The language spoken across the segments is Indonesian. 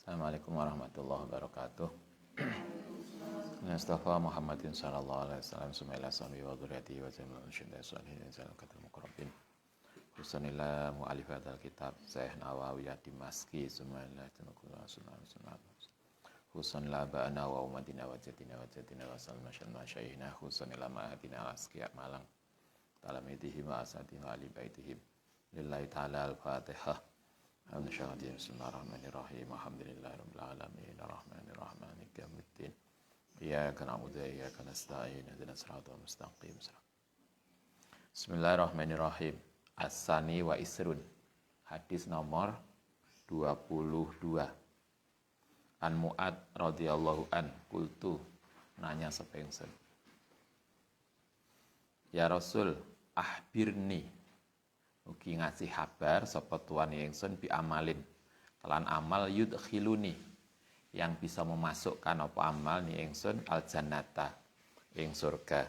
Assalamualaikum warahmatullahi wabarakatuh. Mustafa Muhammadin sallallahu alaihi wasallam sumaila sami wa dzurriyyati wa jamal syidda salihin zal katul muqarrabin. Bismillah mu'alifat al-kitab Syekh Nawawi Dimaski sumaila tanqula sunnah. Husan la ba'ana wa umatina wa jatina wa salma syannah syaihina husan ila ma'adina asqiya malang. Talamidihim wa asadihim wa ali baitihim. Lillahi ta'ala al-Fatihah. Bismillahirrahmanirrahim. Alhamdulillahirabbil alamin. Arrahmanirrahim. Maliki yaumiddin. Iyyaka na'budu wa iyyaka nasta'in. Ihdinas siratal mustaqim. Bismillahirrahmanirrahim. As-sani wa isrun. Hadis nomor 22. An Mu'ad radhiyallahu an qultu nanya sepengsen. Ya Rasul, ahbirni. Ugi ngasih kabar sapa tuane ingsun bi amalin kelan amal yudkhiluni yang bisa memasukkan apa amal ni ingsun al jannata ing surga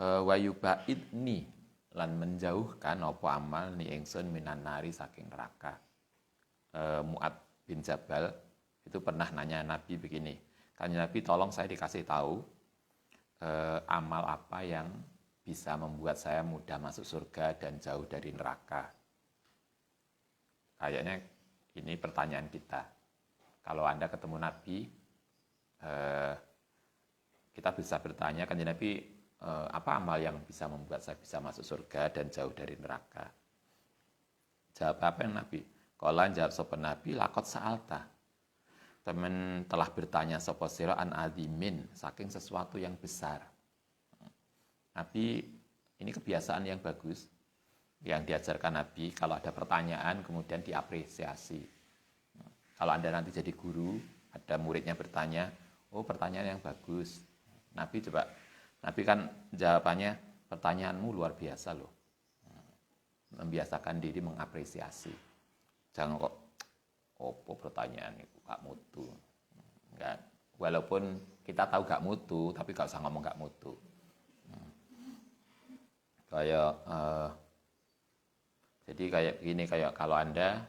wa yubaidni lan menjauhkan apa amal ni ingsun minan nari saking neraka. Mu'ad bin Jabal itu pernah nanya Nabi begini, tanya Nabi, tolong saya dikasih tahu amal apa yang bisa membuat saya mudah masuk surga dan jauh dari neraka. Kayaknya ini pertanyaan kita. Kalau Anda ketemu Nabi, kita bisa bertanya, kan Nabi, apa amal yang bisa membuat saya bisa masuk surga dan jauh dari neraka? Jawab apa yang Nabi? Qala jawab sapa Nabi, laqad sa'alta. Teman telah bertanya sapa sira an azimin, saking sesuatu yang besar. Nabi, ini kebiasaan yang bagus yang diajarkan Nabi, kalau ada pertanyaan kemudian diapresiasi. Kalau Anda nanti jadi guru, ada muridnya bertanya, oh pertanyaan yang bagus. Nabi kan jawabannya, pertanyaanmu luar biasa loh. Membiasakan diri mengapresiasi. Jangan kok, opo pertanyaan itu gak mutu. Enggak. Walaupun kita tahu gak mutu, tapi gak usah ngomong gak mutu. Jadi kayak gini, kayak kalau Anda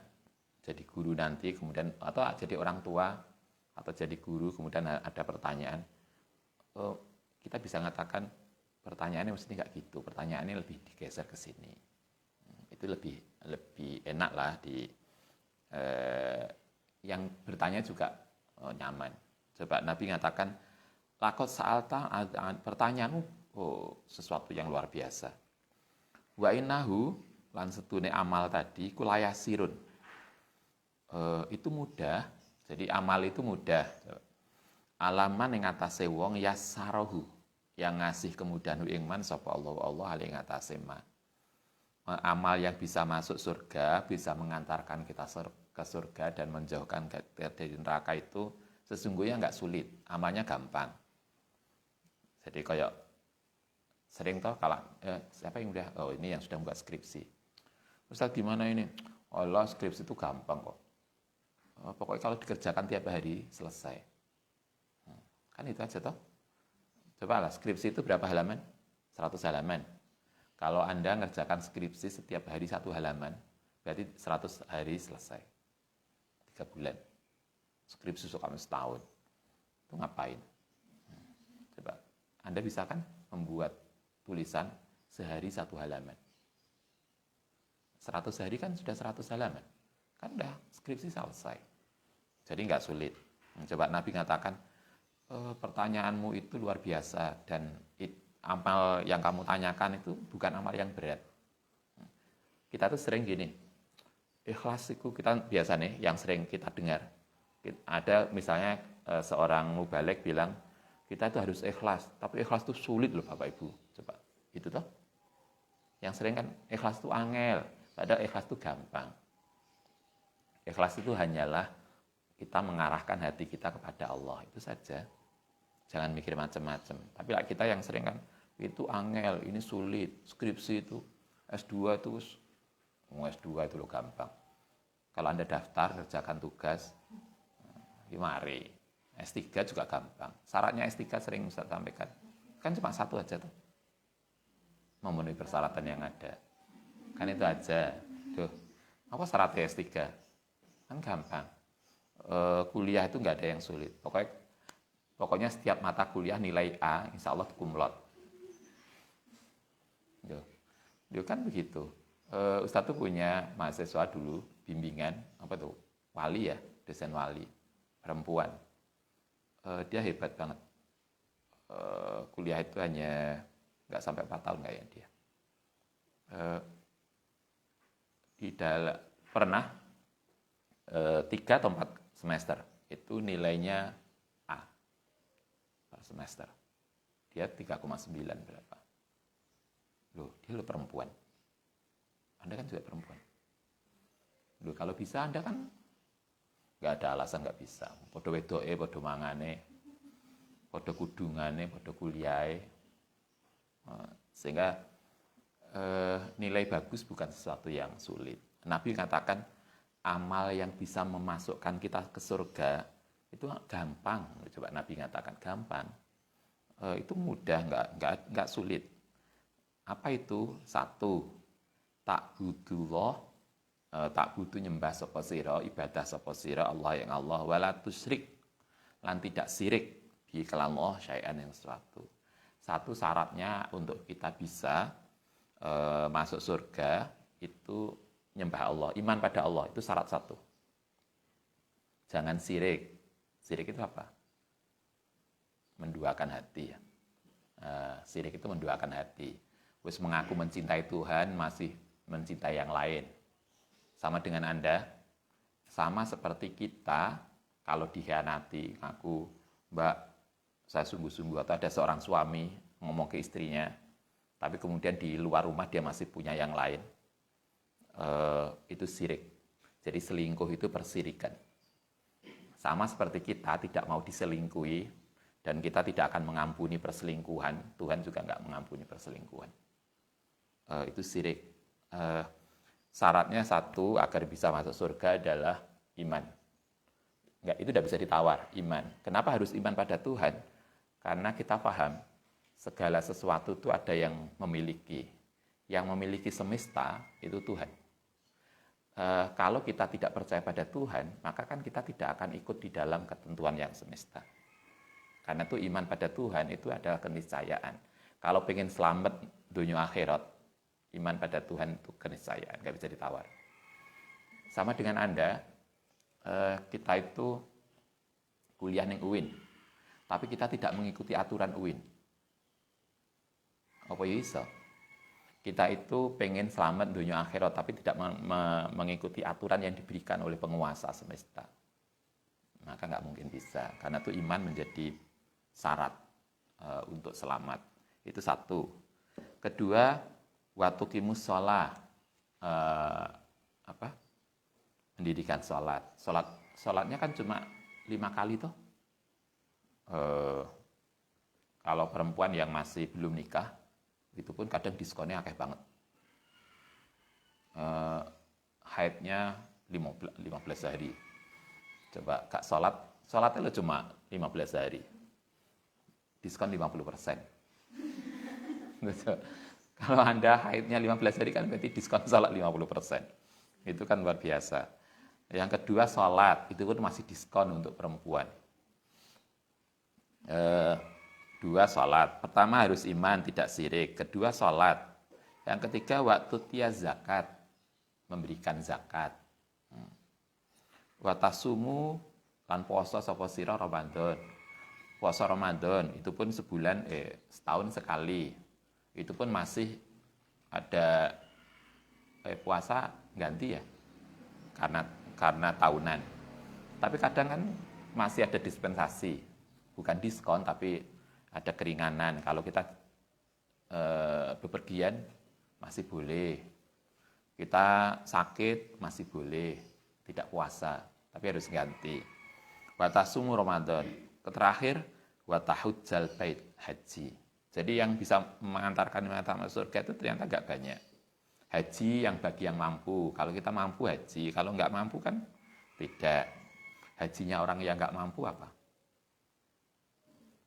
jadi guru nanti kemudian atau jadi orang tua atau jadi guru kemudian ada pertanyaan, kita bisa mengatakan pertanyaannya mesti nggak gitu, pertanyaannya lebih digeser ke sini. Itu lebih enak lah yang bertanya juga nyaman. Coba Nabi mengatakan laqad sa'alta, pertanyaanmu sesuatu yang luar biasa. Wa innahu lan setune amal tadi kulayasirun. Itu mudah. Jadi amal itu mudah. Alaman ing atase wong yassarahu, yang ngasih kemudahan ing man sapa Allah ing atase ma. Amal yang bisa masuk surga, bisa mengantarkan kita ke surga dan menjauhkan dari neraka itu sesungguhnya enggak sulit. Amalnya gampang. Jadi kayak sering toh kalau siapa yang udah ini yang sudah membuat skripsi. Ustaz gimana ini? Allah, skripsi itu gampang kok. Pokoknya kalau dikerjakan tiap hari selesai. Kan itu aja toh. Coba lah, skripsi itu berapa halaman? 100 halaman. Kalau Anda ngerjakan skripsi setiap hari 1 halaman, berarti 100 hari selesai. 3 bulan. Skripsi kamu setahun. Itu ngapain? Coba, Anda bisa kan membuat tulisan sehari 1 halaman. 100 hari kan sudah 100 halaman. Kan udah skripsi selesai. Jadi nggak sulit. Coba Nabi mengatakan, pertanyaanmu itu luar biasa dan amal yang kamu tanyakan itu bukan amal yang berat. Kita tuh sering gini, ikhlas itu kita biasa nih yang sering kita dengar. Ada misalnya seorang mubalik bilang, kita itu harus ikhlas, tapi ikhlas itu sulit loh Bapak Ibu. Coba, itu toh. Yang sering kan ikhlas itu angel, padahal ikhlas itu gampang. Ikhlas itu hanyalah kita mengarahkan hati kita kepada Allah, itu saja. Jangan mikir macam-macam. Tapi kita yang sering kan, itu angel, ini sulit, skripsi itu, S2 itu, S2 itu loh gampang. Kalau Anda daftar, kerjakan tugas, ya mari. S3 juga gampang. Syaratnya S3 sering saya sampaikan. Kan cuma 1 aja tuh. Memenuhi persyaratan yang ada. Kan itu aja. Duh, apa syaratnya S3? Kan gampang. kuliah itu nggak ada yang sulit. Pokoknya setiap mata kuliah nilai A, insya Allah kumlot. Yo kan begitu. Ustadz tuh punya mahasiswa dulu bimbingan apa tuh wali ya, dosen wali perempuan. Dia hebat banget. Kuliah itu hanya nggak sampai 4 tahun kayaknya dia. Pernah 3 atau 4 semester itu nilainya A per semester. Dia 3,9 berapa. Dia perempuan. Anda kan juga perempuan. Kalau bisa Anda kan nggak ada alasan nggak bisa. Podo wedoke, podo mangane, podo kudungane, podo kuliahe. Sehingga nilai bagus bukan sesuatu yang sulit. Nabi katakan amal yang bisa memasukkan kita ke surga itu gampang. Coba Nabi katakan gampang. Itu mudah, nggak sulit. Apa itu? 1, ta'budullah, ta'budu nyembah sapa sira, ibadah sapa sira Allah yang Allah, wala tusyrik, lan tidak sirik bi kelan Allah syai'an yang sesuatu. 1 syaratnya untuk kita bisa masuk surga itu nyembah Allah, iman pada Allah, itu syarat 1. Jangan sirik. Sirik itu apa? Menduakan hati ya. Sirik itu menduakan hati. Wis mengaku mencintai Tuhan, masih mencintai yang lain. Sama dengan Anda, sama seperti kita, kalau dikhianati, ngaku, Mbak, saya sungguh-sungguh, atau ada seorang suami ngomong ke istrinya, tapi kemudian di luar rumah dia masih punya yang lain, itu sirik. Jadi selingkuh itu persirikan. Sama seperti kita tidak mau diselingkuhi, dan kita tidak akan mengampuni perselingkuhan, Tuhan juga nggak mengampuni perselingkuhan. Itu sirik. Syaratnya 1 agar bisa masuk surga adalah iman. Enggak, itu tidak bisa ditawar, iman. Kenapa harus iman pada Tuhan? Karena kita paham segala sesuatu itu ada yang memiliki. Yang memiliki semesta itu Tuhan. Kalau kita tidak percaya pada Tuhan, maka kan kita tidak akan ikut di dalam ketentuan yang semesta. Karena itu iman pada Tuhan itu adalah keniscayaan. Kalau pengen selamat dunia akhirat, iman pada Tuhan itu keniscayaan, nggak bisa ditawar. Sama dengan Anda, kita itu kuliah ning UIN, tapi kita tidak mengikuti aturan UIN. Apa bisa? Kita itu pengen selamat dunia akhirat, tapi tidak mengikuti aturan yang diberikan oleh penguasa semesta. Maka nggak mungkin bisa, karena itu iman menjadi syarat untuk selamat. Itu 1. Kedua, watuqimus sholat, pendidikan sholat. Sholatnya kan cuma 5 kali toh. Kalau perempuan yang masih belum nikah, itu pun kadang diskonnya akeh banget. Haidnya 15 hari. Coba kak sholatnya lo cuma 15 hari. Diskon 50%. Kalau Anda haidnya 15 hari kan berarti diskon sholat 50%. Itu kan luar biasa. Yang kedua sholat, itu pun masih diskon untuk perempuan. 2 sholat. Pertama harus iman, tidak syirik. Kedua sholat. Yang ketiga waktu tia zakat. Memberikan zakat. Watasumu lan poso sapa sira Ramadan. Puasa Ramadan itu pun setahun sekali. Itu pun masih ada puasa ganti ya, karena tahunan. Tapi kadang kan masih ada dispensasi, bukan diskon tapi ada keringanan. Kalau kita bepergian masih boleh, kita sakit masih boleh, tidak puasa, tapi harus ganti. Watasumu Ramadan. Terakhir, watahujjal bait, haji. Jadi yang bisa mengantarkan masuk surga itu ternyata nggak banyak. Haji yang bagi yang mampu. Kalau kita mampu haji, kalau nggak mampu kan tidak. Hajinya orang yang nggak mampu apa?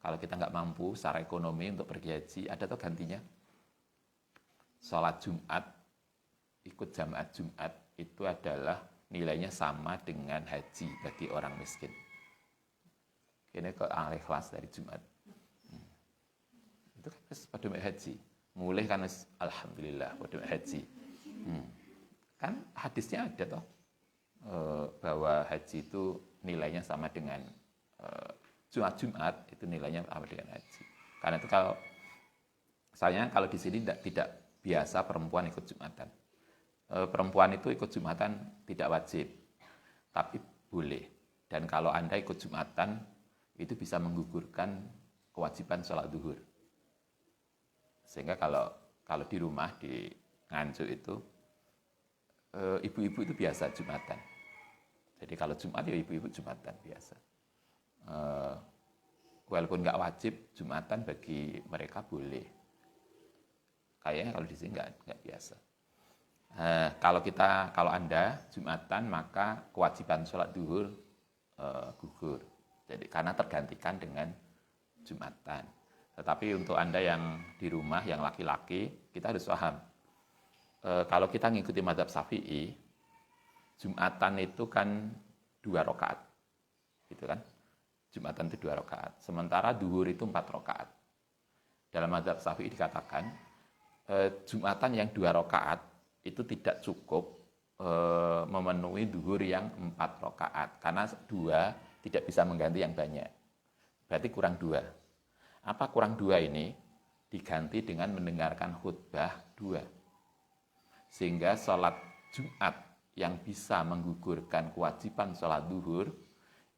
Kalau kita nggak mampu secara ekonomi untuk pergi haji, ada tuh gantinya. Sholat Jumat, ikut jamaah Jumat itu adalah nilainya sama dengan haji bagi orang miskin. Ini kok al-ikhlas dari Jumat. Itu kan pada haji. Mulai kan alhamdulillah pada haji. Kan hadisnya ada toh bahwa haji itu nilainya sama dengan Jumat itu nilainya sama dengan haji. Karena itu kalau di sini tidak biasa perempuan ikut Jumatan. Perempuan itu ikut Jumatan tidak wajib, tapi boleh. Dan kalau Anda ikut Jumatan, itu bisa menggugurkan kewajiban sholat duhur. Sehingga kalau di rumah, di Nganjuk itu, ibu-ibu itu biasa Jumatan. Jadi kalau Jumat ya ibu-ibu Jumatan biasa. Walaupun nggak wajib, Jumatan bagi mereka boleh. Kayaknya kalau di sini nggak biasa. Kalau Anda Jumatan, maka kewajiban sholat duhur gugur. Jadi karena tergantikan dengan Jumatan. Tetapi untuk Anda yang di rumah, yang laki-laki, kita harus paham. Kalau kita ngikuti mazhab Syafi'i, Jumatan itu kan 2 rakaat. Gitu kan? Jumatan itu 2 rakaat. Sementara duhur itu 4 rakaat. Dalam mazhab Syafi'i dikatakan, Jumatan yang 2 rakaat itu tidak cukup memenuhi duhur yang 4 rakaat. Karena 2 tidak bisa mengganti yang banyak. Berarti kurang 2. Apa kurang 2 ini? Diganti dengan mendengarkan khutbah 2. Sehingga sholat Jumat yang bisa menggugurkan kewajiban sholat duhur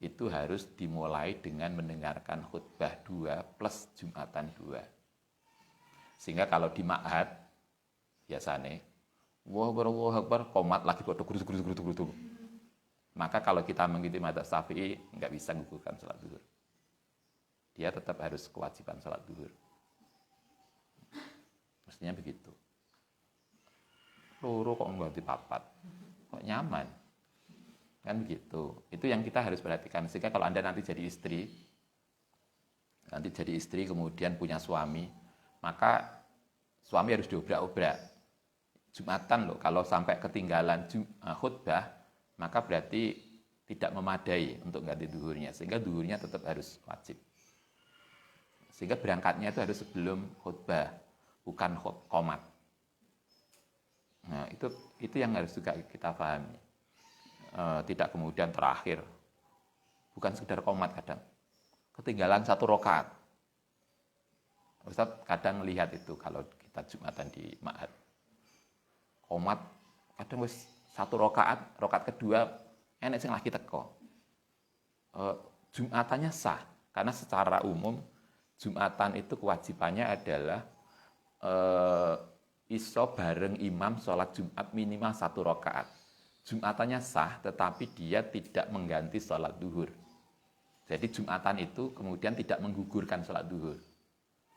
itu harus dimulai dengan mendengarkan khutbah 2 plus Jumatan 2. Sehingga kalau di ma'had biasanya Allahu Akbar, qomat lagi bodoh geruduk. Maka kalau kita mengikuti mazhab Syafi'i nggak bisa menggugurkan sholat duhur. Dia tetap harus kewajiban sholat duhur. Mestinya begitu. Loro kok nggak dipapat, kok nyaman, kan begitu. Itu yang kita harus perhatikan. Sehingga kalau Anda nanti jadi istri kemudian punya suami, maka suami harus diobrak-obrak. Jumatan loh, kalau sampai ketinggalan khutbah, maka berarti tidak memadai untuk ganti duhurnya, sehingga duhurnya tetap harus wajib. Sehingga berangkatnya itu harus sebelum khutbah, bukan qomat. Nah, itu yang harus juga kita pahami. Tidak kemudian terakhir. Bukan sekedar qomat kadang. Ketinggalan 1 rakaat. Ustaz kadang lihat itu kalau kita Jumatan di ma'had. Qomat kadang wis 1 rakaat kedua enek sing lagi teko. Jumatannya sah karena secara umum Jumatan itu kewajibannya adalah iso bareng imam sholat Jumat minimal 1 rakaat. Jumatannya sah, tetapi dia tidak mengganti sholat duhur. Jadi Jumatan itu kemudian tidak menggugurkan sholat duhur.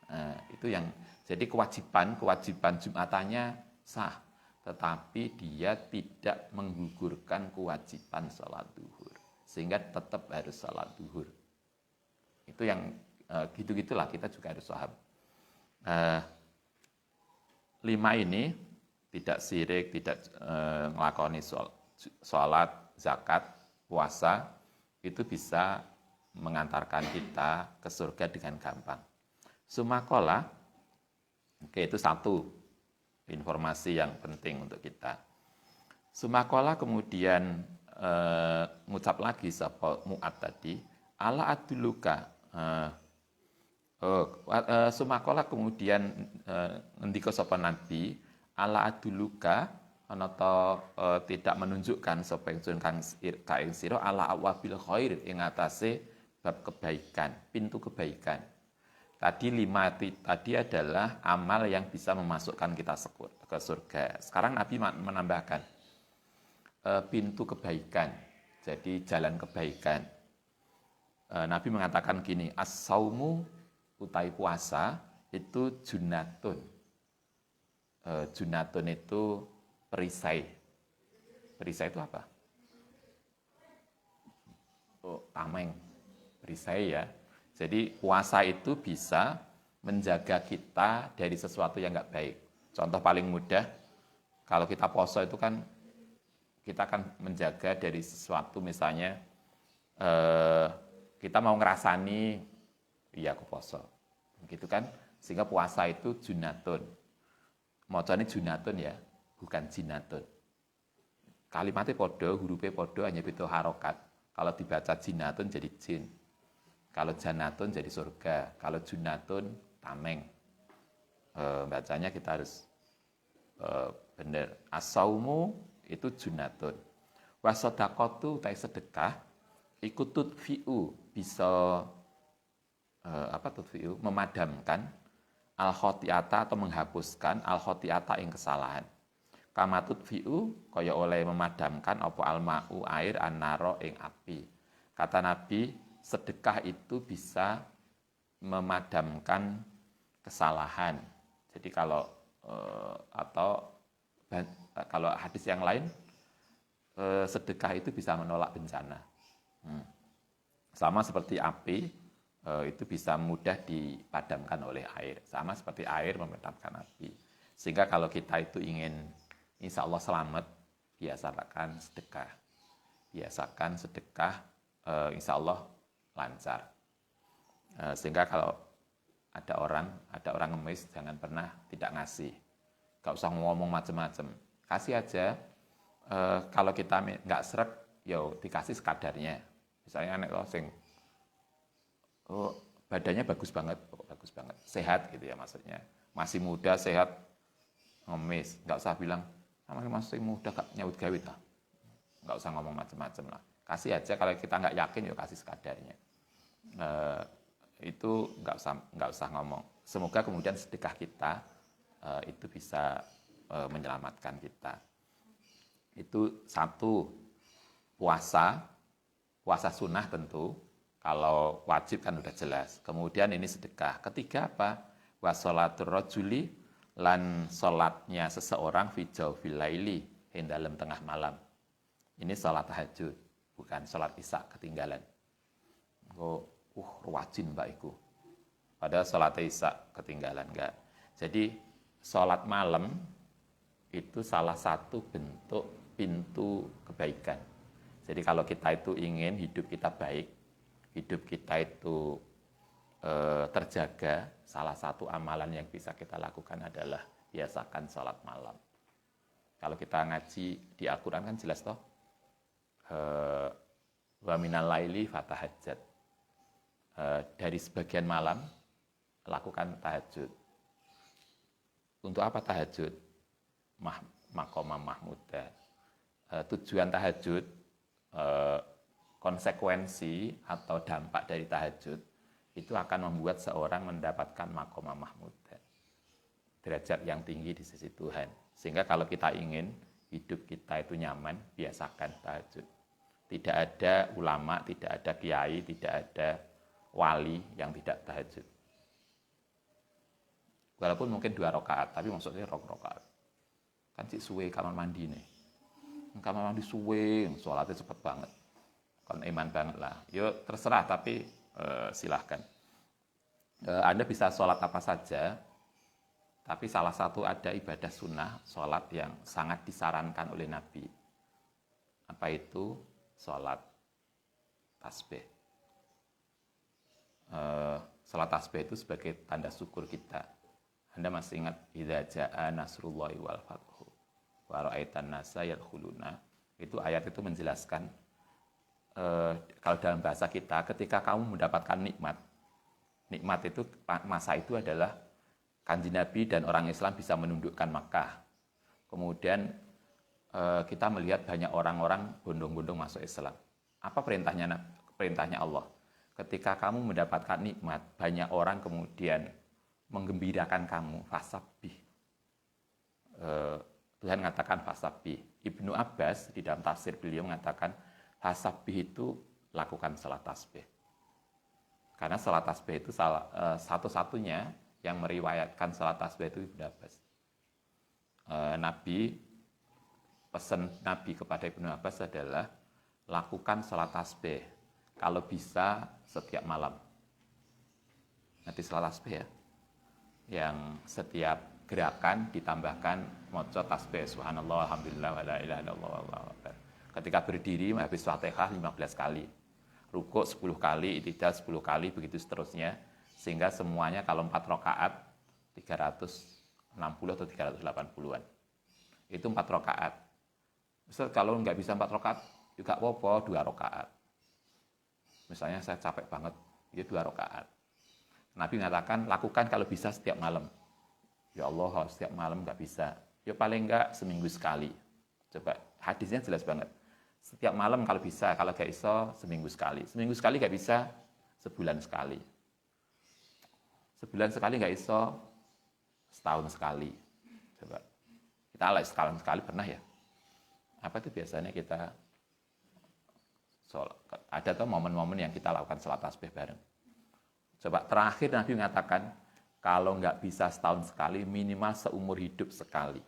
Nah, itu yang jadi kewajiban Jumatannya sah, tetapi dia tidak menggugurkan kewajiban sholat duhur, sehingga tetap harus sholat duhur. Itu yang gitu-gitulah kita juga harus paham. 5 ini tidak syirik, tidak ngelakoni sholat, zakat, puasa, itu bisa mengantarkan kita ke surga dengan gampang. Sumakola, oke, itu satu informasi yang penting untuk kita. Sumakola kemudian ngucap lagi sapa Mu'ad tadi, ala aduluka. Sumakola kemudian ngendika sapa Nabi, ala aduluka anata tidak menunjukkan sapa ingsun kang sira ala awabil khair ing atase bab kebaikan, pintu kebaikan. Tadi 5 tadi adalah amal yang bisa memasukkan kita ke surga. Sekarang Nabi menambahkan pintu kebaikan. Jadi jalan kebaikan. Nabi mengatakan gini, as-saumu utai puasa itu junatun. Junatun itu perisai. Perisai itu apa? Tameng. Perisai ya. Jadi puasa itu bisa menjaga kita dari sesuatu yang nggak baik. Contoh paling mudah, kalau kita poso itu kan kita akan menjaga dari sesuatu, misalnya kita mau ngerasani, iya aku poso, gitu kan? Sehingga puasa itu junatun. Mocone junatun ya, bukan jinatun. Kalimatnya podo, hurufnya podo, hanya beda harokat. Kalau dibaca jinatun jadi jin. Kalau janatun jadi surga. Kalau junatun tameng. Bacanya kita harus benar. As-saumu itu junatun. Wasodakotu tai sedekah ikut tutfi'u, bisa tutfi'u, memadamkan al-khotiata atau menghapuskan al-khotiata ing kesalahan. Kama tutfi'u kaya oleh memadamkan apa al-ma'u air an-naro ing api. Kata Nabi, sedekah itu bisa memadamkan kesalahan. Jadi kalau hadis yang lain, sedekah itu bisa menolak bencana. Sama seperti api, itu bisa mudah dipadamkan oleh air. Sama seperti air memadamkan api. Sehingga kalau kita itu ingin insya Allah selamat, biasakan sedekah. Biasakan sedekah, insya Allah lancar. Sehingga kalau ada orang ngemis, jangan pernah tidak ngasih. Gak usah ngomong macam-macam. Kasih aja. Kalau kita nggak seret, yo dikasih sekadarnya. Misalnya anak sing badannya bagus banget, sehat gitu ya maksudnya. Masih muda, sehat, ngemis. Nggak usah bilang, masih muda gak nyaut gawe lah. Nggak usah ngomong macam-macam lah. Kasih aja, kalau kita nggak yakin, ya kasih sekadarnya. Itu nggak usah ngomong. Semoga kemudian sedekah kita itu bisa menyelamatkan kita. Itu satu, puasa sunnah tentu. Kalau wajib kan udah jelas. Kemudian ini sedekah. Ketiga apa? Wa sholatur rajuli, lan sholatnya seseorang fi jawfil laili, ing dalam tengah malam. Ini sholat tahajud, bukan sholat isya ketinggalan. Rajin mbak iku. Padahal sholat isya ketinggalan, enggak. Jadi sholat malam itu salah satu bentuk pintu kebaikan. Jadi kalau kita itu ingin hidup kita baik, hidup kita itu terjaga, salah satu amalan yang bisa kita lakukan adalah biasakan sholat malam. Kalau kita ngaji di Al-Quran kan jelas toh, wa minal laili fatahajjat. Dari sebagian malam lakukan tahajud. Untuk apa tahajud? Maqamah mahmudah. Tujuan tahajud, konsekuensi atau dampak dari tahajud itu akan membuat seorang mendapatkan maqamah mahmudah, derajat yang tinggi di sisi Tuhan. Sehingga kalau kita ingin hidup kita itu nyaman, biasakan tahajud. Tidak ada ulama, tidak ada kiai, tidak ada wali yang tidak tahajud. Walaupun mungkin 2 rakaat, tapi maksudnya 2 rakaat. Kan cik suwe kamar mandi nih. Kamar mandi suwe, sholatnya cepet banget. Kan iman banget lah. Yo terserah, tapi silahkan. Anda bisa sholat apa saja, tapi salah satu ada ibadah sunnah, sholat yang sangat disarankan oleh Nabi. Apa itu? Sholat tasbih. Sholat tasbih itu sebagai tanda syukur kita. Anda masih ingat idza jaa nasrullahi wal fathu wa ra'aitan nasa yadkhuluna. Itu ayat itu menjelaskan kalau dalam bahasa kita, ketika kamu mendapatkan nikmat itu, masa itu adalah Kanjeng Nabi dan orang Islam bisa menundukkan Makkah. Kemudian kita melihat banyak orang-orang bondong-bondong masuk Islam. Apa perintahnya Allah? Ketika kamu mendapatkan nikmat, banyak orang kemudian menggembirakan kamu, fasabbih. Tuhan mengatakan fasabbih. Ibnu Abbas di dalam tafsir beliau mengatakan fasabbih itu lakukan salat tasbih. Karena salat tasbih itu satu-satunya yang meriwayatkan salat tasbih itu Ibnu Abbas. Pesan Nabi kepada Ibnu Abbas adalah lakukan salat tasbih. Kalau bisa setiap malam. Nanti salat tasbih ya. Yang setiap gerakan ditambahkan maca tasbih subhanallah alhamdulillah wa la ilaha illallah wallahu akbar. Ketika berdiri habis Fatihah 15 kali. Rukuk 10 kali, i'tidal 10 kali, begitu seterusnya. Sehingga semuanya kalau 4 rakaat 360 atau 380-an. Itu 4 rakaat. Misal kalau nggak bisa 4 rakaat, juga apa-apa 2 rakaat. Misalnya saya capek banget, ya 2 rakaat. Nabi mengatakan, lakukan kalau bisa setiap malam. Ya Allah, kalau setiap malam nggak bisa. Ya paling nggak seminggu sekali. Coba, hadisnya jelas banget. Setiap malam kalau bisa, kalau nggak iso, seminggu sekali. Seminggu sekali nggak bisa, sebulan sekali. Sebulan sekali nggak iso, setahun sekali. Coba, kita lah setahun sekali pernah ya. Apa itu biasanya kita, ada tuh momen-momen yang kita lakukan sholat tasbih bareng. Coba terakhir Nabi mengatakan, kalau nggak bisa setahun sekali, minimal seumur hidup sekali.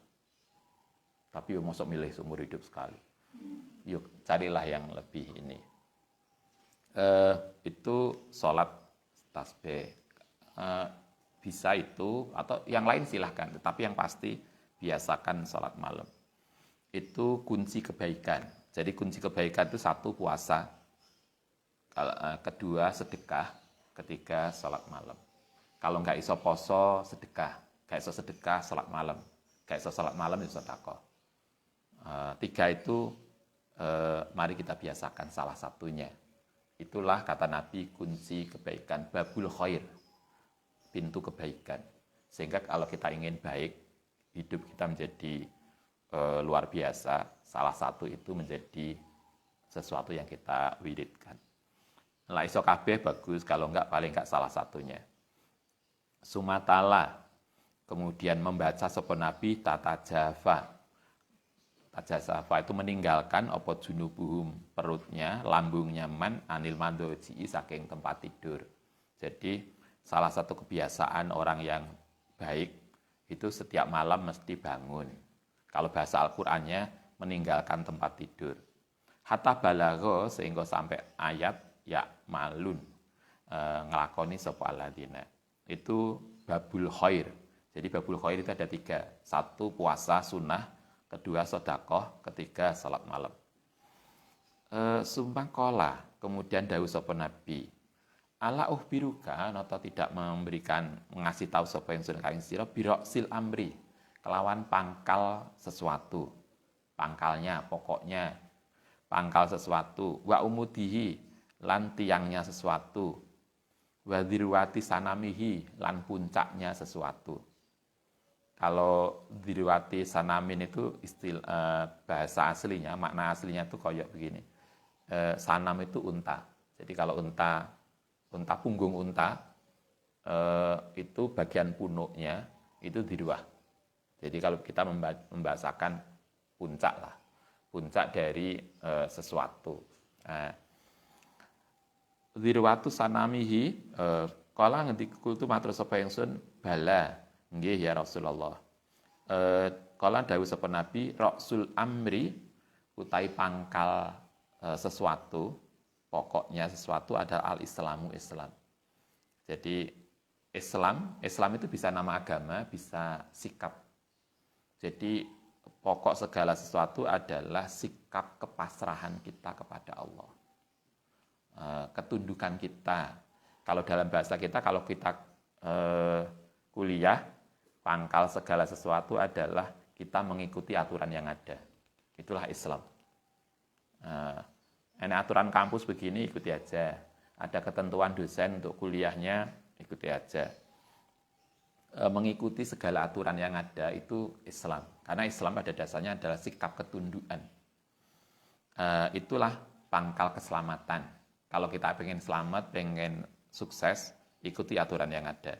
Tapi yuk masuk milih seumur hidup sekali. Yuk carilah yang lebih ini. Itu sholat tasbih. Bisa itu, atau yang lain silahkan. Tetapi yang pasti, biasakan sholat malam. Itu kunci kebaikan. Jadi kunci kebaikan itu 1, puasa. Kedua, sedekah. Ketiga, sholat malam. Kalau nggak iso poso, sedekah. Nggak iso sedekah, sholat malam. Nggak iso sholat malam, itu sedekah. 3 itu, mari kita biasakan salah satunya. Itulah kata Nabi, kunci kebaikan. Babul khair, pintu kebaikan. Sehingga kalau kita ingin baik, hidup kita menjadi luar biasa, salah satu itu menjadi sesuatu yang kita wiridkan. Lah iso kabeh bagus, kalau enggak paling enggak salah satunya. Sumatala, kemudian membaca sapa Nabi tata jafa. Tata jafa itu meninggalkan apa junubuhum, perutnya, lambungnya man anil mandoji, saking tempat tidur. Jadi salah satu kebiasaan orang yang baik itu setiap malam mesti bangun. Kalau bahasa Al-Qur'annya meninggalkan tempat tidur. Hatta balagho, sehingga sampai ayat ya malun, ngelakoni sapa alladzina. Itu babul khair. Jadi babul khair itu ada 3. 1, puasa sunnah. 2, sedekah. 3, salat malam. Sumpah kola, kemudian dawuh sapa Nabi. Ala uhbiruka, nata tidak mengasih tahu sapa yang sudah kaing sira biroksil amri, kelawan pangkal sesuatu. Pangkalnya, pokoknya. Pangkal sesuatu. Wa umudihi, lan tiangnya sesuatu. Wa dirwati sanamihi, lan puncaknya sesuatu. Kalau dirwati sanamin itu bahasa aslinya, makna aslinya itu kayak begini. Sanam itu unta. Jadi kalau unta punggung unta, itu bagian punuknya itu dirwah. Jadi kalau kita membahasakan puncak lah, puncak dari sesuatu. Dirwatu sanamihi, kala ngendiku tu matur sapa ingsun, bala nggih ya Rasulullah. Kala dawuh sapa Nabi, ra'sul amri, utai pangkal sesuatu, pokoknya sesuatu adalah al-islamu, Islam. Jadi Islam itu bisa nama agama, bisa sikap. Jadi pokok segala sesuatu adalah sikap kepasrahan kita kepada Allah. Ketundukan kita. Kalau dalam bahasa kita, kalau kita kuliah, pangkal segala sesuatu adalah kita mengikuti aturan yang ada. Itulah Islam. Ini aturan kampus begini, ikuti aja. Ada ketentuan dosen untuk kuliahnya, ikuti aja. Mengikuti segala aturan yang ada itu Islam. Karena Islam pada dasarnya adalah sikap ketundukan. Itulah pangkal keselamatan. Kalau kita pengen selamat, pengen sukses, ikuti aturan yang ada.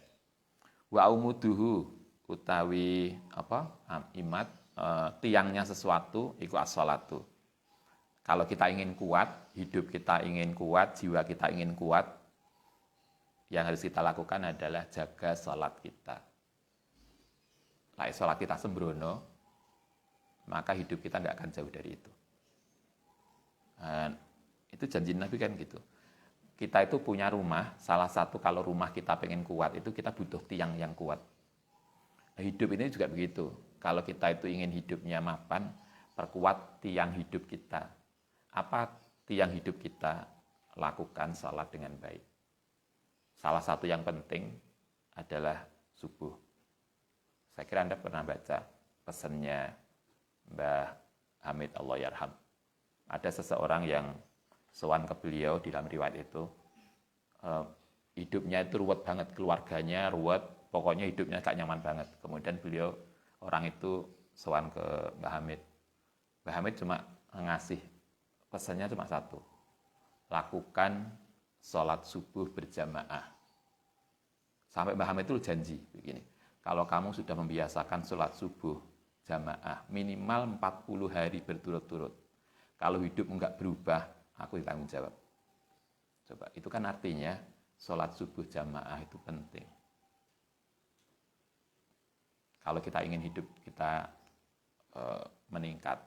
Wa umuduhu, utawi imat, tiangnya sesuatu, iku as-sholatu. Kalau kita ingin kuat, hidup kita ingin kuat, jiwa kita ingin kuat, yang harus kita lakukan adalah jaga sholat kita. Lah sholat kita sembrono, maka hidup kita nggak akan jauh dari itu. Itu janji Nabi kan gitu. Kita itu punya rumah, salah satu kalau rumah kita pengen kuat, itu kita butuh tiang yang kuat. Hidup ini juga begitu. Kalau kita itu ingin hidupnya mapan, perkuat tiang hidup kita. apa tiang hidup kita lakukan salat dengan baik. Salah satu yang penting adalah subuh. Saya kira Anda pernah baca pesannya Mbah Hamid Allah Yarham. Ada seseorang yang sowan ke beliau di dalam riwayat itu, hidupnya itu ruwet banget, keluarganya ruwet, pokoknya hidupnya gak nyaman banget. Kemudian beliau, orang itu sowan ke Mbah Hamid. Mbah Hamid cuma ngasih pesannya cuma satu, lakukan sholat subuh berjamaah. Sampai Mbah Hamid itu janji begini, kalau kamu sudah membiasakan sholat subuh jamaah minimal 40 hari berturut-turut, kalau hidup enggak berubah, aku ditanggung jawab. Coba, itu kan artinya sholat subuh jamaah itu penting. Kalau kita ingin hidup kita meningkat,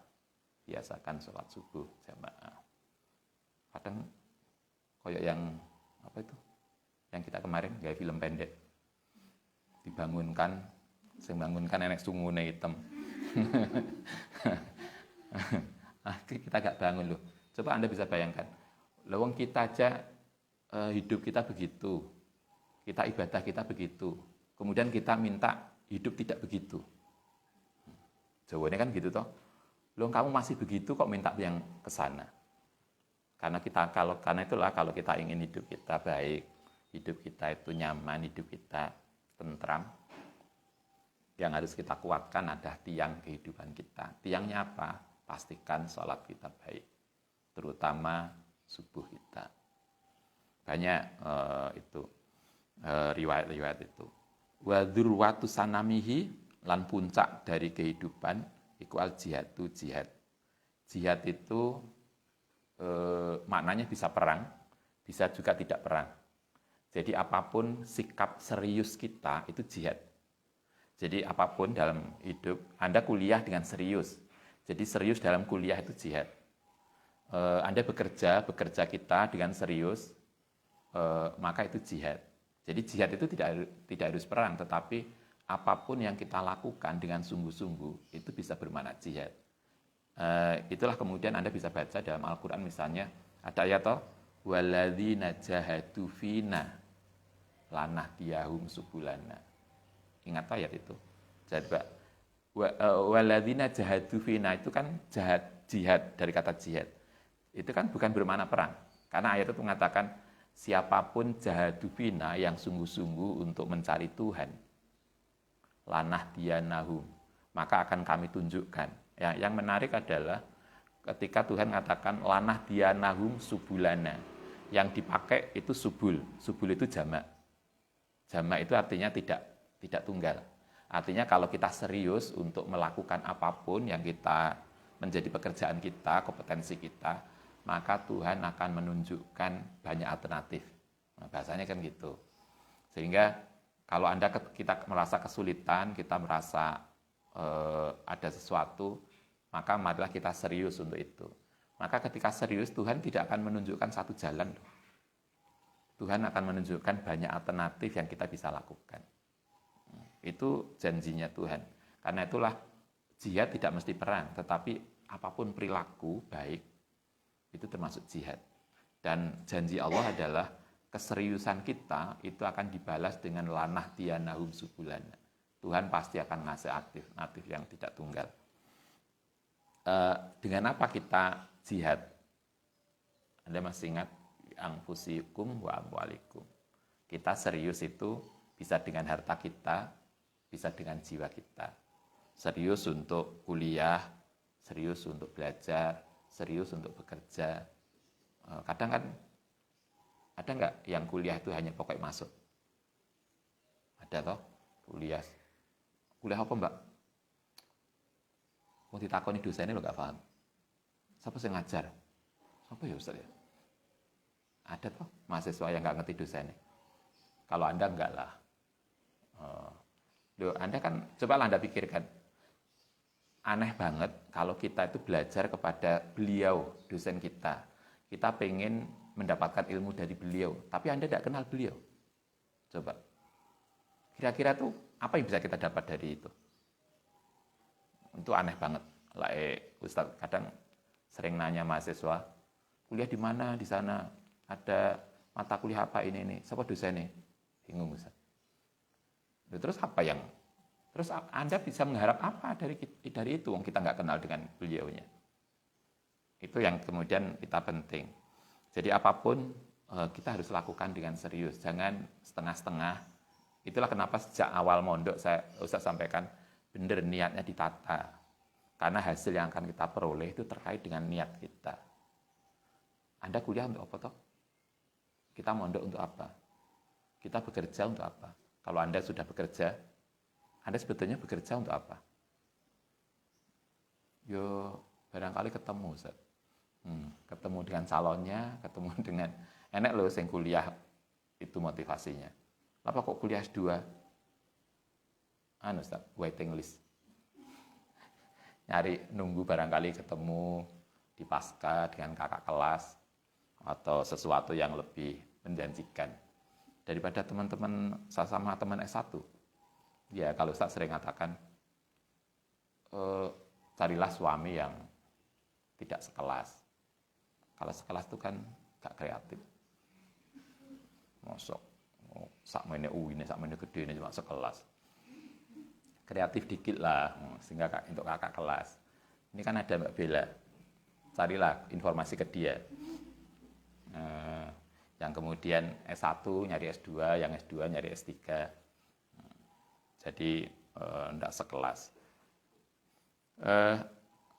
biasakan sholat subuh jamaah. Kadang koyok yang apa itu? Yang kita kemarin gaya film pendek, dibangunkan, sembangunkan enek sungune hitam. Kita gak bangun loh. Coba Anda bisa bayangkan, lawang kita aja hidup kita begitu, kita ibadah kita begitu, kemudian kita minta hidup tidak begitu. Jawabannya kan gitu toh. Loh, kamu masih begitu kok minta yang ke sana. Karena itulah kalau kita ingin hidup kita baik, hidup kita itu nyaman, hidup kita tentram, yang harus kita kuatkan adalah tiang kehidupan kita. Tiangnya apa? Pastikan sholat kita baik, terutama subuh kita. Banyak riwayat-riwayat itu. Wa dzurwatu sanamihi, lan puncak dari kehidupan iku al jihadu, jihad. Jihad itu maknanya bisa perang, bisa juga tidak perang. Jadi apapun sikap serius kita itu jihad. Jadi apapun dalam hidup, Anda kuliah dengan serius. Jadi serius dalam kuliah itu jihad. Anda bekerja kita dengan serius, maka itu jihad. Jadi jihad itu tidak harus perang, tetapi apapun yang kita lakukan dengan sungguh-sungguh itu bisa bermakna jihad. Itulah kemudian Anda bisa baca dalam Al-Quran misalnya ada ayat walladzina jahadu fina lanahdiyahum subulana. Ingat ayat itu. Jadi walladzina jahadu fina itu kan jihad dari kata jihad. Itu kan bukan bermakna perang. Karena ayat itu mengatakan siapapun jahadu fina yang sungguh-sungguh untuk mencari Tuhan, lanahdiyanahum, maka akan kami tunjukkan. Ya, yang menarik adalah ketika Tuhan mengatakan lanahdiyanahum subulana, yang dipakai itu subul. Subul itu jamak. Jamak itu artinya tidak tunggal. Artinya kalau kita serius untuk melakukan apapun yang kita menjadi pekerjaan kita, kompetensi kita, maka Tuhan akan menunjukkan banyak alternatif. Nah, bahasanya kan gitu. Sehingga kalau kita merasa kesulitan, kita merasa ada sesuatu, maka marilah kita serius untuk itu. Maka ketika serius, Tuhan tidak akan menunjukkan satu jalan. Tuhan akan menunjukkan banyak alternatif yang kita bisa lakukan. Itu janjinya Tuhan. Karena itulah jihad tidak mesti perang, tetapi apapun perilaku baik, itu termasuk jihad. Dan janji Allah adalah keseriusan kita itu akan dibalas dengan lanahdiyanahum subulana. Tuhan pasti akan ngasih aktif yang tidak tunggal. Dengan apa kita jihad? Anda masih ingat anfusikum wa amwalikum. Kita serius itu bisa dengan harta kita, bisa dengan jiwa kita. Serius untuk kuliah, serius untuk belajar, serius untuk bekerja. Kadang kan ada nggak yang kuliah itu hanya pokok masuk? Ada toh? Kuliah apa mbak? Mau ditakoni dosennya lo nggak paham. Siapa yang ngajar? Siapa ya Ustaz ya? Ada toh mahasiswa yang nggak ngerti dosennya. Kalau Anda enggak lah. Anda kan, cobalah Anda pikirkan. Aneh banget kalau kita itu belajar kepada beliau, dosen kita. Kita pengen mendapatkan ilmu dari beliau, tapi Anda tidak kenal beliau. Coba. Kira-kira tuh apa yang bisa kita dapat dari itu? Itu aneh banget. Ustadz kadang sering nanya mahasiswa, kuliah di mana di sana, ada mata kuliah apa ini, siapa dosennya? Bingung Ustaz. Terus apa yang, terus Anda bisa mengharap apa dari itu, wong kita nggak kenal dengan beliaunya. Itu yang kemudian kita penting. Jadi apapun kita harus lakukan dengan serius, jangan setengah-setengah. Itulah kenapa sejak awal mondok saya Ustaz sampaikan, benar niatnya ditata. Karena hasil yang akan kita peroleh itu terkait dengan niat kita. Anda kuliah untuk apa toh? Kita mondok untuk apa? Kita bekerja untuk apa? Kalau Anda sudah bekerja, Anda sebetulnya bekerja untuk apa? Yo, barangkali ketemu, Ustaz. Ketemu dengan calonnya, ketemu dengan enek loh yang kuliah itu motivasinya. Apa kok kuliah S2? Ustaz, waiting list. Nyari nunggu barangkali ketemu di pasca dengan kakak kelas atau sesuatu yang lebih menjanjikan daripada teman-teman sama teman S1. Ya kalau Ustaz sering katakan carilah suami yang tidak sekelas. Kalau sekelas itu kan gak kreatif. Mosok sakmene ini sakmene gede ini cuma sekelas. Kreatif dikit lah, sehingga untuk kakak kelas. Ini kan ada Mbak Bella, carilah informasi ke dia. Yang kemudian S1 nyari S2, yang S2 nyari S3. Jadi tidak sekelas.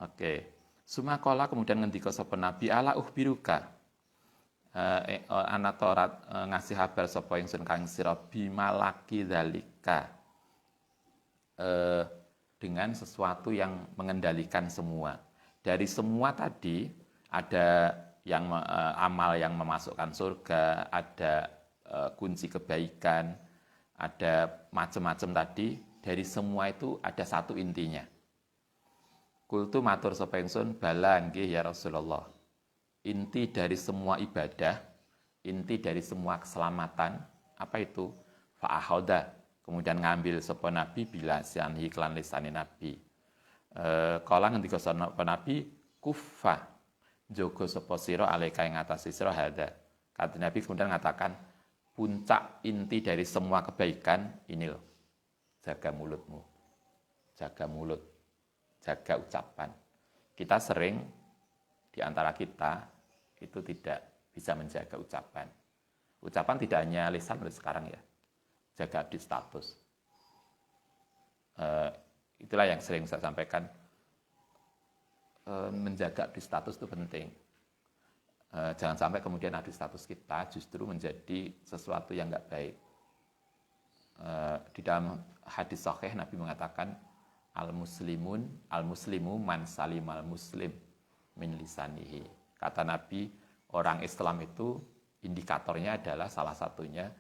Oke. Sumakola kemudian ngendika sapa Nabi ala uhbiruka. Ana torat ngasih kabar sapa ingsun kang sira bimalaki dzalika. Dengan sesuatu yang mengendalikan semua. Dari semua tadi ada yang amal yang memasukkan surga, ada kunci kebaikan, ada macam-macam tadi. Dari semua itu ada satu intinya. Kultu matur sapa ingsun bala nggih ya Rasulullah. Inti dari semua ibadah, inti dari semua keselamatan, apa itu? Fa'ahoda. Kemudian ngambil sapa Nabi bila sianhi klan lisane Nabi. Kala ngendika sapa Nabi kufa jogo sapa sira alaika ing atase sira hada. Kata Nabi kemudian mengatakan puncak inti dari semua kebaikan ini loh. Jaga mulutmu. Jaga mulut. Jaga ucapan. Kita sering di antara kita itu tidak bisa menjaga ucapan. Ucapan tidak hanya lisan sekarang ya. Jaga update status. Itulah yang sering saya sampaikan. Menjaga update status itu penting. Jangan sampai kemudian update status kita justru menjadi sesuatu yang enggak baik. Di dalam hadis sahih Nabi mengatakan al-muslimu man salimal muslim min lisanihi. Kata Nabi, orang Islam itu indikatornya adalah salah satunya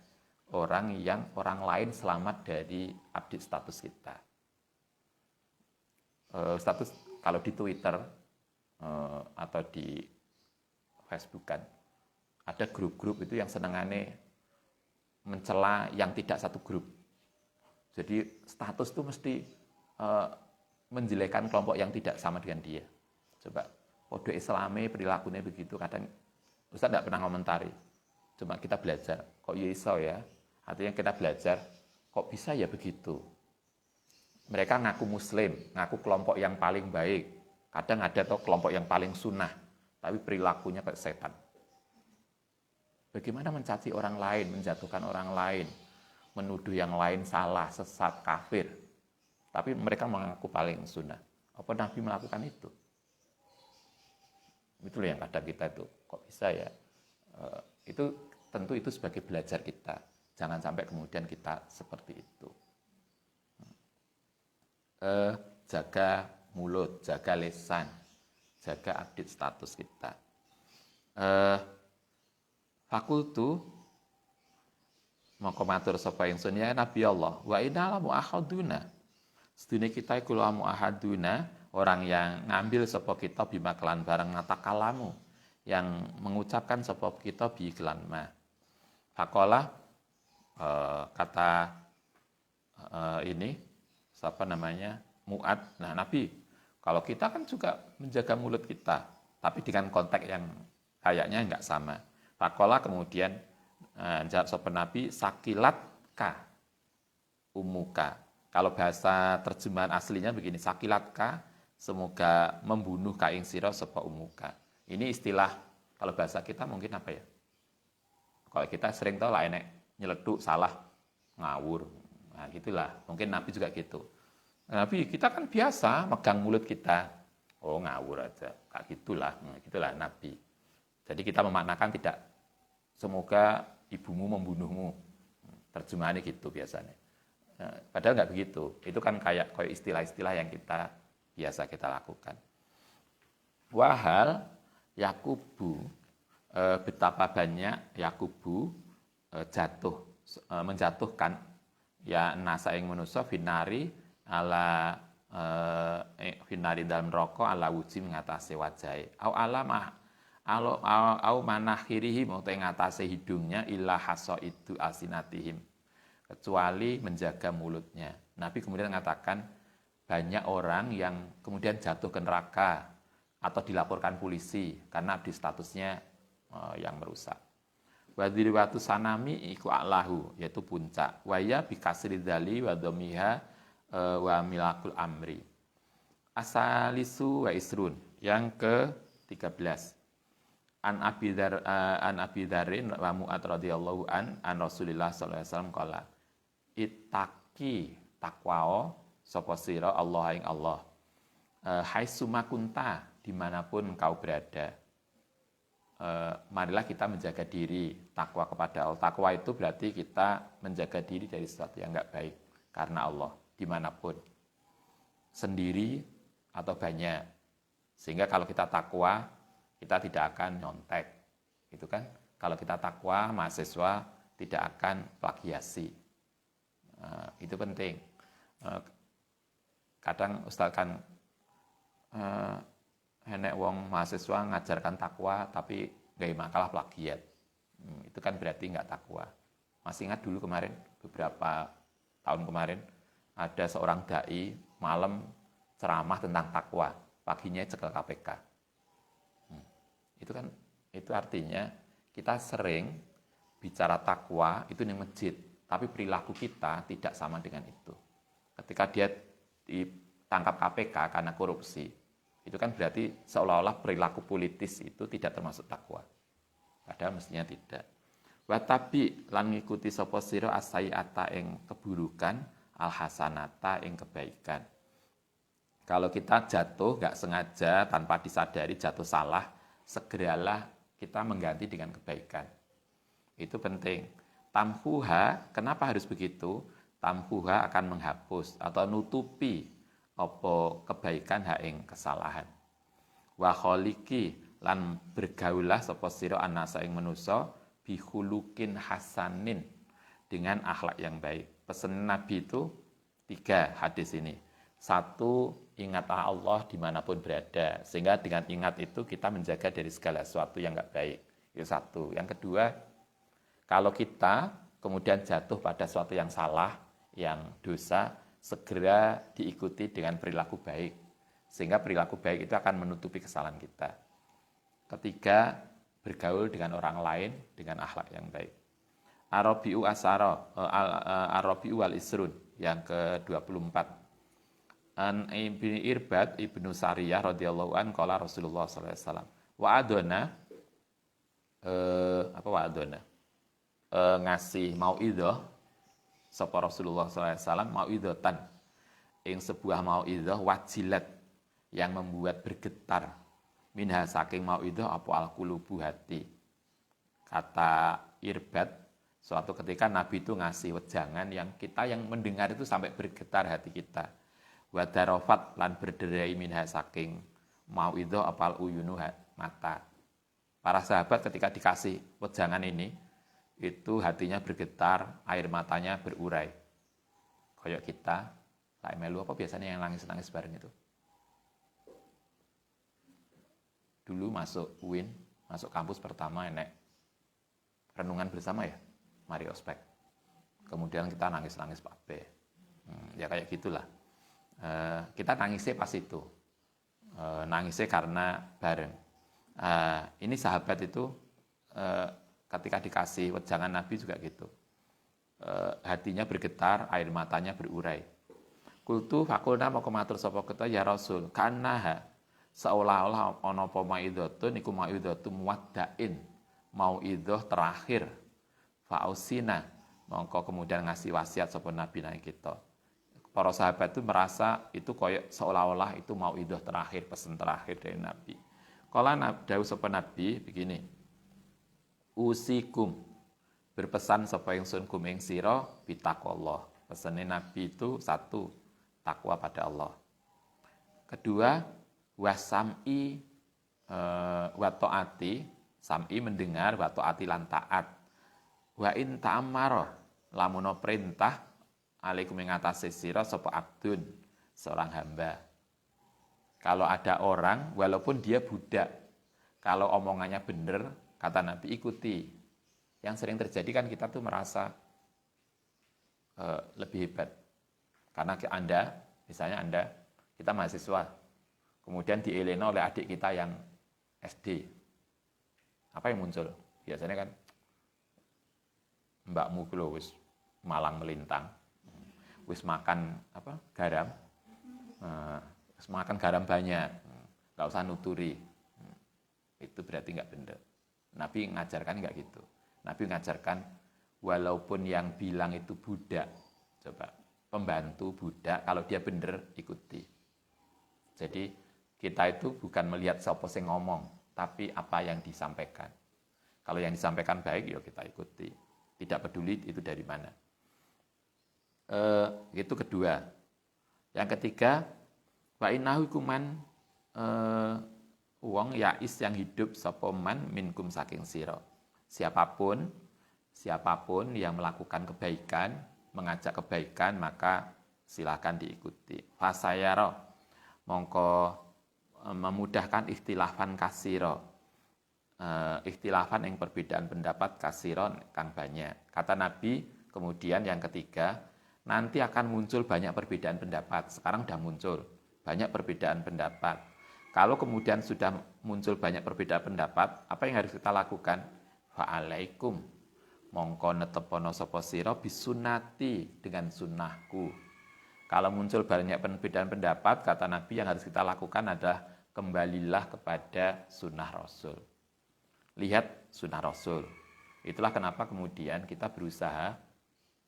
orang lain selamat dari update status kita. Status kalau di Twitter atau di Facebook kan ada grup-grup itu yang senengannya mencela yang tidak satu grup. Jadi status itu mesti menjelekkan kelompok yang tidak sama dengan dia. Coba kode Islami perilakunya begitu, kadang Ustaz tidak pernah komentari. Cuma kita belajar, kok iso ya? Artinya kita belajar, kok bisa ya begitu? Mereka ngaku muslim, ngaku kelompok yang paling baik. Kadang ada tuh kelompok yang paling sunnah, tapi perilakunya kayak setan. Bagaimana mencaci orang lain, menjatuhkan orang lain, menuduh yang lain salah, sesat, kafir. Tapi mereka mengaku paling sunnah. Apa Nabi melakukan itu? Itulah yang kadang kita itu, kok bisa ya? Itu tentu itu sebagai belajar kita. Jangan sampai kemudian kita seperti itu. Jaga mulut, jaga lisan, jaga update status kita. Fakultu maka matur sapa ingsun ya Nabi Allah, wa inna la mu'ahaduna. Sedune kita iku la mu'ahaduna, orang yang ngambil sapa kita bima kelan bareng natakalamu, yang mengucapkan sapa kita bi kelan ma. Fakola kata ini siapa namanya Mu'ad. Nah Nabi, kalau kita kan juga menjaga mulut kita, tapi dengan konteks yang Kayaknya enggak sama. Fakola kemudian jawab sopan Nabi, sakilat ka umuka. Kalau bahasa terjemahan aslinya begini, sakilat ka, semoga membunuh ka ing sira sapa umuka. Ini istilah, kalau bahasa kita mungkin apa ya? Kalau kita sering tahu lah enek nyeleduk, salah, ngawur. Nah gitulah, mungkin Nabi juga gitu. Nabi kita kan biasa megang mulut kita. Oh ngawur aja, kayak gitulah. Nah, gitulah Nabi. Jadi kita memaknakan tidak, semoga ibumu membunuhmu. Terjemahannya gitu biasanya. Nah, padahal nggak begitu. Itu kan kayak istilah-istilah yang biasa kita lakukan. Wahal Yakubu, betapa banyak Yakubu menjatuhkan ya nasa ing manusa finari ala finari dalam rokok ala uji mengatasi wajai au alamah au manakhirihi mau mengatasi hidungnya illa haso itu asinatihim, kecuali menjaga mulutnya. Nabi kemudian mengatakan banyak orang yang kemudian jatuh ke neraka atau dilaporkan polisi karena di statusnya yang merusak. Wadiriwatu sanami iku a'lahu, yaitu puncak. Waya bikasri dzali wa dhamiha wa milakul amri. Asalisu wa isrun, yang ke-13. An Abi Dzarin wa Mu'ad radhiyallahu an Rasulillah sallallahu alaihi wasallam qala ittaqi takwao sapa sira Allah ing Allah. Haitsuma kunta, dimanapun engkau berada. Marilah kita menjaga diri, takwa kepada Allah. Takwa itu berarti kita menjaga diri dari sesuatu yang enggak baik karena Allah, dimanapun, sendiri atau banyak. Sehingga kalau kita takwa, kita tidak akan nyontek, gitu kan? Kalau kita takwa, mahasiswa tidak akan plagiasi. Itu penting. Kadang Ustaz kan enek wong mahasiswa ngajarkan takwa tapi gak makalah plagiat. Itu kan berarti nggak takwa. Masih ingat dulu kemarin, beberapa tahun kemarin, ada seorang dai malam ceramah tentang takwa, paginya cekel KPK. Itu kan, itu artinya kita sering bicara takwa itu di masjid, tapi perilaku kita tidak sama dengan itu. Ketika dia ditangkap KPK karena korupsi, itu kan berarti seolah-olah perilaku politis itu tidak termasuk takwa. Padahal mestinya tidak. Wa tabi lan ngikuti sapa sira asaiata ing keburukan, alhasanata ing kebaikan. Kalau kita jatuh nggak sengaja tanpa disadari jatuh salah, segeralah kita mengganti dengan kebaikan. Itu penting. Tamhuha, kenapa harus begitu? Tamhuha akan menghapus atau nutupi apa kebaikan ha ing kesalahan. Wa kholiki lan bergaulah sapa sira anasa ing manusa bihulukin hasanin, dengan akhlak yang baik. Pesan Nabi itu 3 hadis ini. 1, ingatlah Allah dimanapun berada, sehingga dengan ingat itu kita menjaga dari segala sesuatu yang enggak baik. Itu 1. Yang kedua, kalau kita kemudian jatuh pada sesuatu yang salah, yang dosa, segera diikuti dengan perilaku baik, sehingga perilaku baik itu akan menutupi kesalahan kita. Ketiga, bergaul dengan orang lain dengan akhlak yang baik. Arabiu asara, Arabiu wal isrun, yang ke-24. An ibni Irbad ibnu Sariyah radhiyallahu an qala Rasulullah sallallahu alaihi wasallam wa adona ngasih mauidhah sapa Rasulullah sallallahu alaihi wasallam mauidhatan ing sebuah mauidhah wajilat yang membuat bergetar minha saking mauidhah apa alqulubu hati. Kata Irbad, suatu ketika Nabi itu ngasih wejangan yang kita yang mendengar itu sampai bergetar hati kita. Wa darafat lan berderai minha saking mauidhah apal uyunu mata. Para sahabat ketika dikasih wejangan ini, itu hatinya bergetar, air matanya berurai. Kayak kita, lah melu apa biasanya yang nangis-nangis bareng itu? Dulu masuk UIN, masuk kampus pertama enek renungan bersama ya, mari ospek. Kemudian kita nangis-nangis Pak B. Ya kayak gitulah. Kita nangisnya pas itu. Nangisnya karena bareng. Ini sahabat itu ketika dikasih wejangan Nabi juga gitu. Hatinya bergetar, air matanya berurai. Kultu fakulna mau kematur sapa kita ya Rasul, kanaha seolah-olah ana apa mauidhatun iku mauidhatu muwaddain, mauidhah terakhir. Fausina mongko kemudian ngasih wasiat sapa Nabi nang kita. Para sahabat itu merasa itu koyok seolah-olah itu mauidhah terakhir, pesan terakhir dari Nabi. Kala dawuh sapa Nabi begini. Usikum berpesan sapa ingsun kum ing sira bitaqwallah. Pesane Nabi itu satu, takwa pada Allah. Kedua, wasam'i wa taati, sam'i mendengar, wa taati lan taat. Wa in ta'ammara lamun perintah alaikum ing atase sira sapa abdun, seorang hamba. Kalau ada orang walaupun dia budak, kalau omongannya benar, kata Nabi ikuti. Yang sering terjadi kan kita tuh merasa lebih hebat. Karena misalnya kita mahasiswa, kemudian dielena oleh adik kita yang SD. Apa yang muncul? Biasanya kan, mbakmu kulo wis malang melintang, wis makan garam, wis makan garam banyak, nggak usah nuturi. Itu berarti nggak benar. Nabi ngajarkan nggak gitu. Nabi mengajarkan walaupun yang bilang itu budak, coba pembantu budak, kalau dia benar ikuti. Jadi kita itu bukan melihat siapa yang ngomong, tapi apa yang disampaikan. Kalau yang disampaikan baik, ya kita ikuti. Tidak peduli itu dari mana. Itu kedua. Yang ketiga, wa innahu kuman wong yais yang hidup sapa man minkum saking sira. Siapapun yang melakukan kebaikan, mengajak kebaikan, maka silakan diikuti. Fasayara mongko memudahkan ikhtilafan kasiro. Ikhtilafan yang perbedaan pendapat kasiro kang banyak. Kata Nabi kemudian yang ketiga, nanti akan muncul banyak perbedaan pendapat. Sekarang sudah muncul banyak perbedaan pendapat. Kalau kemudian sudah muncul banyak perbedaan pendapat, apa yang harus kita lakukan? Fa'alaikum mongko netepono sapa sira bisunati dengan sunnahku. Kalau muncul banyak perbedaan pendapat, kata Nabi yang harus kita lakukan adalah kembalilah kepada sunnah Rasul. Lihat sunnah Rasul. Itulah kenapa kemudian kita berusaha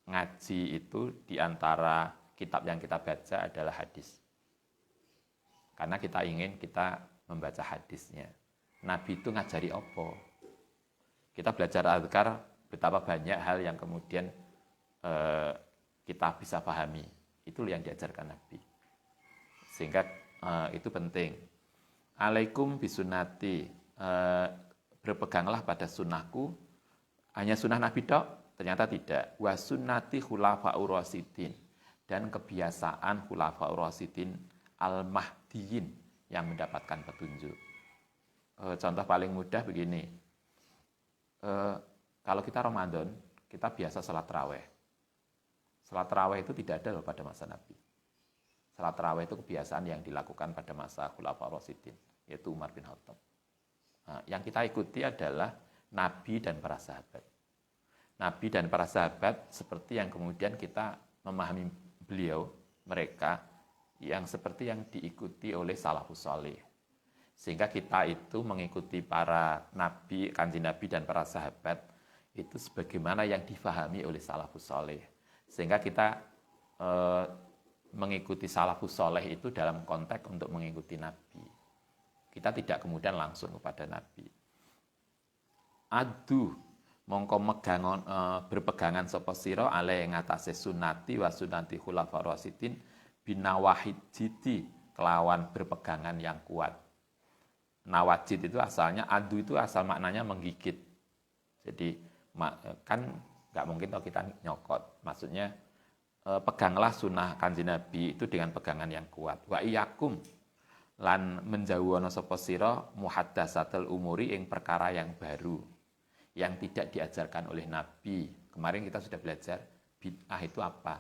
ngaji itu di antara kitab yang kita baca adalah hadis. Karena kita ingin kita membaca hadisnya. Nabi itu ngajari apa? Kita belajar azkar, betapa banyak hal yang kemudian kita bisa pahami. Itu yang diajarkan Nabi. Sehingga itu penting. Alaikum bisunati, berpeganglah pada sunnahku. Hanya sunnah Nabi tok? Ternyata tidak. Wa sunnati khulafa'ur rasyidin, dan kebiasaan khulafa'ur rasyidin al-mahdiyin yang mendapatkan petunjuk. Contoh paling mudah begini. Kalau kita Ramadan, kita biasa salat tarawih. Salat tarawih itu tidak ada loh pada masa Nabi. Salat tarawih itu kebiasaan yang dilakukan pada masa Khulafaur Rasyidin, yaitu Umar bin Khattab. Nah, yang kita ikuti adalah Nabi dan para sahabat. Nabi dan para sahabat seperti yang kemudian kita memahami mereka yang seperti yang diikuti oleh salafus saleh. Sehingga kita itu mengikuti para nabi, kanjeng Nabi dan para sahabat itu sebagaimana yang difahami oleh salafus saleh. Sehingga kita mengikuti salafus saleh itu dalam konteks untuk mengikuti Nabi. Kita tidak kemudian langsung kepada Nabi. Adu mongko megangon berpegangan sapa sira ale ngatasé sunnati wa sunnati khulafaur rasyidin binawahid jiti, kelawan berpegangan yang kuat. Nawajid itu asalnya, adu itu asal maknanya menggigit. Jadi kan nggak mungkin kalau kita nyokot. Maksudnya peganglah sunnah kanjeng Nabi itu dengan pegangan yang kuat. Wa iyyakum lan menjauhana sapa sira muhaddatsatul umuri ing perkara yang baru yang tidak diajarkan oleh Nabi. Kemarin kita sudah belajar bid'ah itu apa.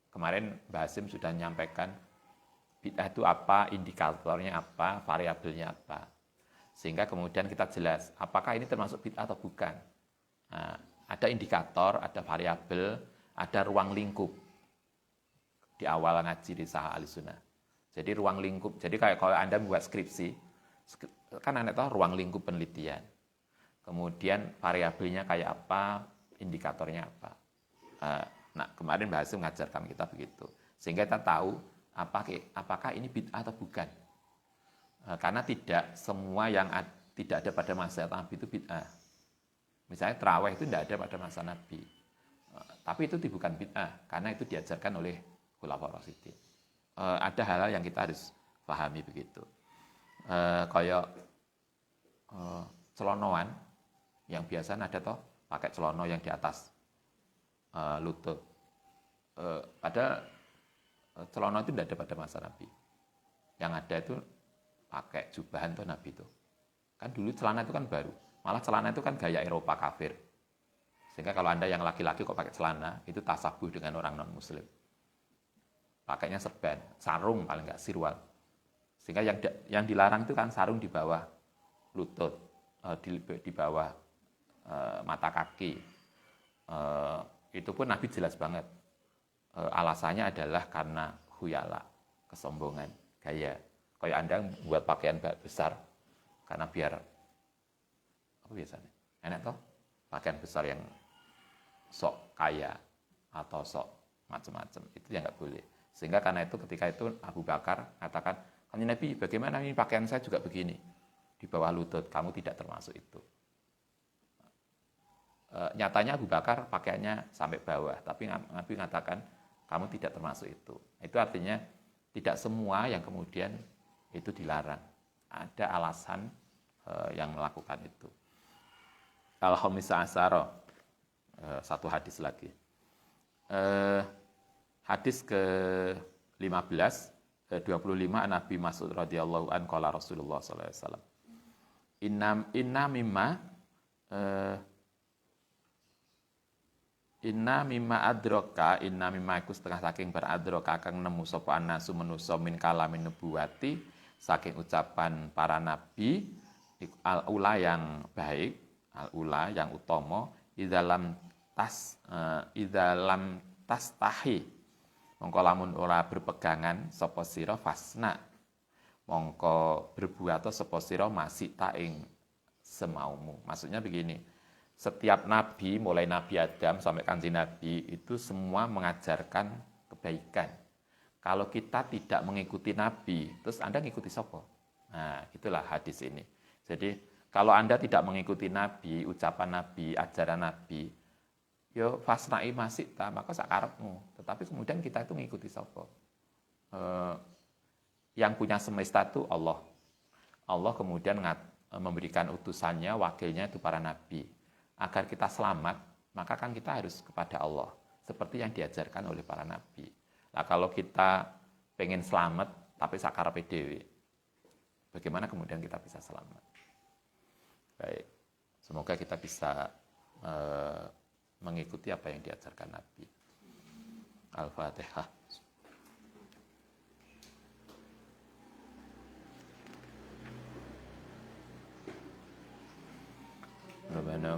Kemarin Mbah Hasim sudah menyampaikan bid'ah itu apa, indikatornya apa, variabelnya apa. Sehingga kemudian kita jelas apakah ini termasuk bid'ah atau bukan. Nah, ada indikator, ada variabel, ada ruang lingkup di awal ngaji di Saha Ahlussunnah. Jadi ruang lingkup, jadi kayak kalau Anda membuat skripsi, kan Anda tahu ruang lingkup penelitian. Kemudian variabelnya kayak apa, indikatornya apa. Nah, kemarin Mbak Hasim mengajarkan kita begitu. Sehingga kita tahu apakah ini bid'ah atau bukan. Karena tidak semua yang tidak ada pada masa Nabi itu bid'ah. Misalnya terawih itu tidak ada pada masa Nabi. Tapi itu bukan bid'ah, karena itu diajarkan oleh Khulafaur Rasyidin. Ada hal-hal yang kita harus pahami begitu. Kayak celonoan, yang biasa ada toh pakai celono yang di atas lutut. Padahal celono itu tidak ada pada masa Nabi. Yang ada itu pakai jubahan tuh Nabi itu. Kan dulu celana itu kan baru. Malah celana itu kan gaya Eropa kafir. Sehingga kalau Anda yang laki-laki kok pakai celana, itu tasabuh dengan orang non-muslim. Pakainya serban, sarung paling enggak, sirwal. Sehingga yang dilarang itu kan sarung di bawah lutut, di bawah mata kaki. Itu pun Nabi jelas banget. Alasannya adalah karena khuyala, kesombongan, gaya. Kayak Anda buat pakaian besar, karena biar, apa biasanya? Enak toh? Pakaian besar yang sok kaya, atau sok macam-macam. Itu yang nggak boleh. Sehingga karena itu ketika itu Abu Bakar katakan, "Kanjeng Nabi, bagaimana ini pakaian saya juga begini? Di bawah lutut, kamu tidak termasuk itu." Nyatanya Abu Bakar pakaiannya sampai bawah, tapi Nabi mengatakan, "Kamu tidak termasuk itu." Itu artinya tidak semua yang kemudian itu dilarang. Ada alasan yang melakukan itu. Al-Khamisa Asyara, satu hadis lagi. Hadis ke-15, 25 Nabi Mas'ud radhiyallahu an qala Rasulullah sallallahu alaihi wasallam. Inna mimma adroka, inna mimma iku setengah saking beradroka kang nemu sapa anasu manusa min kalamin nubuwati, saking ucapan para nabi, al-ula yang baik, al-ula yang utama, idalam tastahi, mongko lamun ora berpegangan sapa sira fasna, mongko berbuat sapa sira masih taing semaumu. Maksudnya begini, setiap nabi, mulai Nabi Adam sampai Kanjeng Nabi, itu semua mengajarkan kebaikan. Kalau kita tidak mengikuti nabi, terus Anda mengikuti sapa? Nah, itulah hadis ini. Jadi, kalau Anda tidak mengikuti nabi, ucapan nabi, ajaran nabi, yo fasna'i masita, maka sakarepmu. Tetapi kemudian kita itu mengikuti sapa? Yang punya semesta itu Allah. Allah kemudian memberikan utusannya, wakilnya itu para nabi. Agar kita selamat, maka kan kita harus kepada Allah. Seperti yang diajarkan oleh para nabi. Nah, kalau kita pengen selamat, tapi sakarepe dhewe, bagaimana kemudian kita bisa selamat? Baik, semoga kita bisa mengikuti apa yang diajarkan Nabi. Al-Fatihah. Rabbana